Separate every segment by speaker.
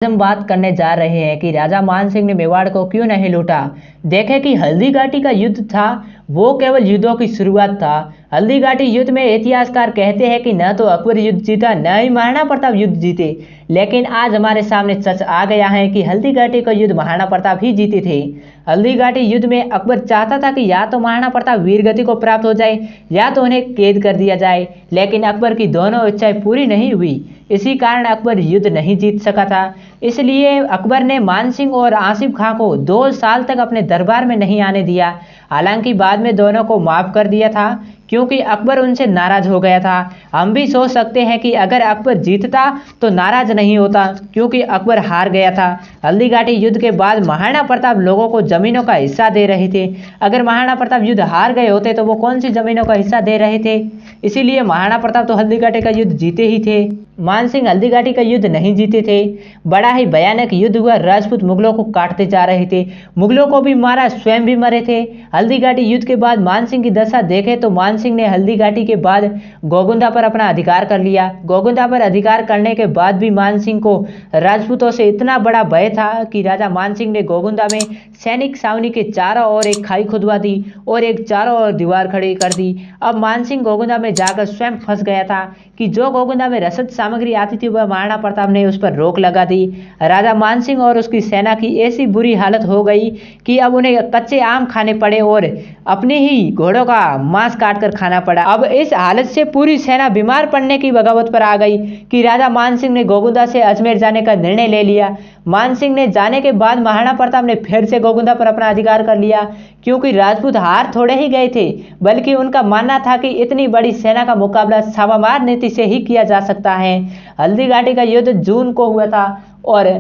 Speaker 1: हम बात करने जा रहे हैं कि राजा मान सिंह ने मेवाड़ को क्यों नहीं लूटा। देखें कि हल्दी घाटी का युद्ध था वो केवल युद्धों की शुरुआत था। हल्दी घाटी युद्ध में इतिहासकार कहते हैं कि न तो अकबर युद्ध जीता न ही महाराणा प्रताप युद्ध जीते, लेकिन आज हमारे सामने सच आ गया है कि हल्दी घाटी का युद्ध महाराणा प्रताप ही जीते थे। हल्दी घाटी युद्ध में अकबर चाहता था कि या तो महाराणा प्रताप वीरगति को प्राप्त हो जाए या तो उन्हें कैद कर दिया जाए, लेकिन अकबर की दोनों इच्छाएं पूरी नहीं हुई। इसी कारण अकबर युद्ध नहीं जीत सका था। इसलिए अकबर ने मान सिंह और आसिफ खां को 2 साल तक अपने दरबार में नहीं आने दिया। हालांकि बाद में दोनों को माफ कर दिया था क्योंकि अकबर उनसे नाराज हो गया था। हम भी सोच सकते हैं कि अगर अकबर जीतता तो नाराज नहीं होता क्योंकि अकबर हार गया था। हल्दी घाटी युद्ध के बाद महाराणा प्रताप लोगों को जमीनों का हिस्सा दे रहे थे। अगर महाराणा प्रताप युद्ध हार गए होते तो वो कौन सी जमीनों का हिस्सा दे रहे थे। इसीलिए महाराणा प्रताप तो हल्दी घाटी का युद्ध जीते ही थे। मान सिंह हल्दी घाटी का युद्ध नहीं जीते थे। बड़ा ही भयानक युद्ध हुआ। राजपूत मुगलों को काटते जा रहे थे, मुगलों को भी मारा, स्वयं भी मरे थे। हल्दी घाटी युद्ध के बाद मान सिंह की दशा देखें तो मान सिंह ने हल्दी घाटी के बाद गोगुंदा पर अपना अधिकार कर लिया। गोगुंदा पर अधिकार करने के बाद भी मान सिंह को राजपूतों से इतना बड़ा भय था कि राजा मान सिंह ने गोगुंदा में सैनिक छावनी के चारों ओर एक खाई खुदवा दी और एक चारों ओर दीवार खड़ी कर दी। अब मान सिंह गोगुंदा में जाकर स्वयं फंस गया था कि जो गोगुंदा में रसद सामग्री आती थी वह महाराणा प्रताप ने उस पर रोक लगा दी। राजा मान सिंह और उसकी सेना की ऐसी बुरी हालत हो गई कि अब उन्हें कच्चे आम खाने पड़े और अपने ही घोड़ों का मांस काटकर खाना पड़ा। अब इस हालत से पूरी सेना बीमार पड़ने की बगावत पर आ गई कि राजा मान सिंह ने गोगुंदा से अजमेर जाने का निर्णय ले लिया। मान सिंह ने जाने के बाद महाराणा प्रताप ने फिर से गोगुंदा पर अपना अधिकार कर लिया क्योंकि राजपूत हार थोड़े ही गए थे, बल्कि उनका मानना था कि इतनी बड़ी सेना का मुकाबला छापामार नीति से ही किया जा सकता है। हल्दी घाटी का युद्ध जून को हुआ था और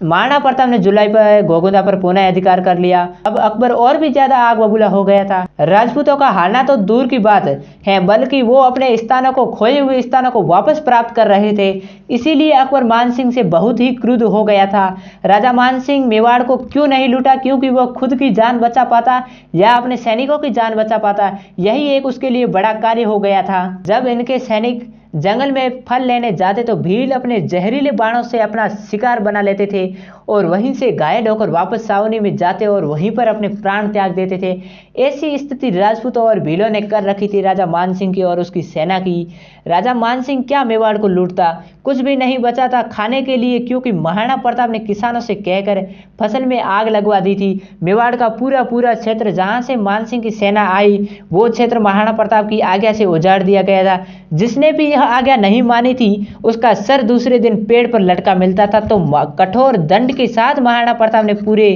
Speaker 1: महाराणा प्रताप ने जुलाई पर गोगुंदा पर पुनः अधिकार कर लिया। अब अकबर और भी ज्यादा आग बबूला हो गया था। राजपूतों का हारना तो दूर की बात है, बल्कि वो अपने स्थानों को, खोए हुए स्थानों को वापस प्राप्त कर रहे थे। इसीलिए अकबर मान सिंह से बहुत ही क्रुद्ध हो गया था। राजा मान सिंह मेवाड़ को क्यों नहीं लूटा? क्योंकि वो खुद की जान बचा पाता या अपने सैनिकों की जान बचा पाता, यही एक उसके लिए बड़ा कार्य हो गया था। जब इनके सैनिक जंगल में फल लेने जाते तो भील अपने जहरीले बाणों से अपना शिकार बना लेते थे और वहीं से घायल होकर वापस छावनी में जाते और वहीं पर अपने प्राण त्याग देते थे। ऐसी स्थिति राजपूतों और भीलों ने कर रखी थी राजा मान सिंह की और उसकी सेना की। राजा मान सिंह क्या मेवाड़ को लूटता? कुछ भी नहीं बचा था खाने के लिए, क्योंकि महाराणा प्रताप ने किसानों से कहकर फसल में आग लगवा दी थी। मेवाड़ का पूरा पूरा क्षेत्र जहां से मान सिंह की सेना आई वो क्षेत्र महाराणा प्रताप की आज्ञा से उजाड़ दिया गया था। जिसने भी यह आज्ञा नहीं मानी थी उसका सर दूसरे दिन पेड़ पर लटका मिलता था। तो कठोर दंड के साथ महाराणा प्रताप ने पूरे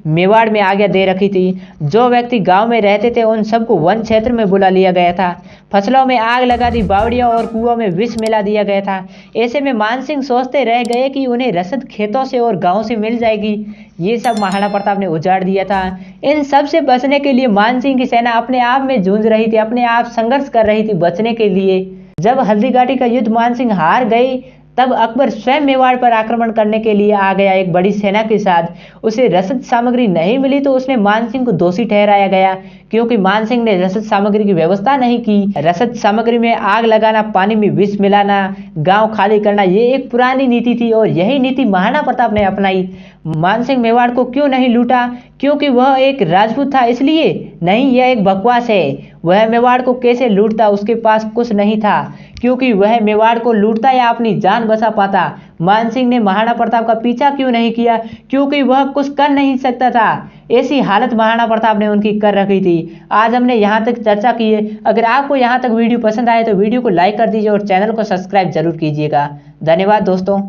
Speaker 1: मेवाड़ में आज्ञा दे रखी थी। जो व्यक्ति गांव में रहते थे उन सबको वन क्षेत्र में बुला लिया गया था। फसलों में आग लगा दी, बावड़ियों और कुओं में विष मिला दिया गया था। ऐसे में मान सिंह सोचते रह गए कि उन्हें रसद खेतों से और गांव से मिल जाएगी। ये सब महाराणा प्रताप ने उजाड़ दिया था। इन सब से बचने के लिए मान सिंह की सेना अपने आप में जूझ रही थी, अपने आप संघर्ष कर रही थी बचने के लिए। जब हल्दी घाटी का युद्ध मान सिंह हार गए तब अकबर स्वयं मेवाड़ पर आक्रमण करने के लिए आ गया एक बड़ी सेना के साथ। उसे रसद सामग्री नहीं मिली तो उसने मान सिंह को दोषी ठहराया गया क्योंकि मान सिंह ने रसद सामग्री की व्यवस्था नहीं की। रसद सामग्री में आग लगाना, पानी में विष मिलाना, गांव खाली करना, ये एक पुरानी नीति थी और यही नीति महाराणा प्रताप ने अपनाई। मान सिंह मेवाड़ को क्यों नहीं लूटा? क्योंकि वह एक राजपूत था इसलिए नहीं, यह एक बकवास है। वह मेवाड़ को कैसे लूटता? उसके पास कुछ नहीं था क्योंकि वह मेवाड़ को लूटता या अपनी जान बचा पाता। मान सिंह ने महाराणा प्रताप का पीछा क्यों नहीं किया? क्योंकि वह कुछ कर नहीं सकता था। ऐसी हालत महाराणा प्रताप ने उनकी कर रखी थी। आज हमने यहाँ तक चर्चा की है। अगर आपको यहाँ तक वीडियो पसंद आए तो वीडियो को लाइक कर दीजिए और चैनल को सब्सक्राइब जरूर कीजिएगा। धन्यवाद दोस्तों।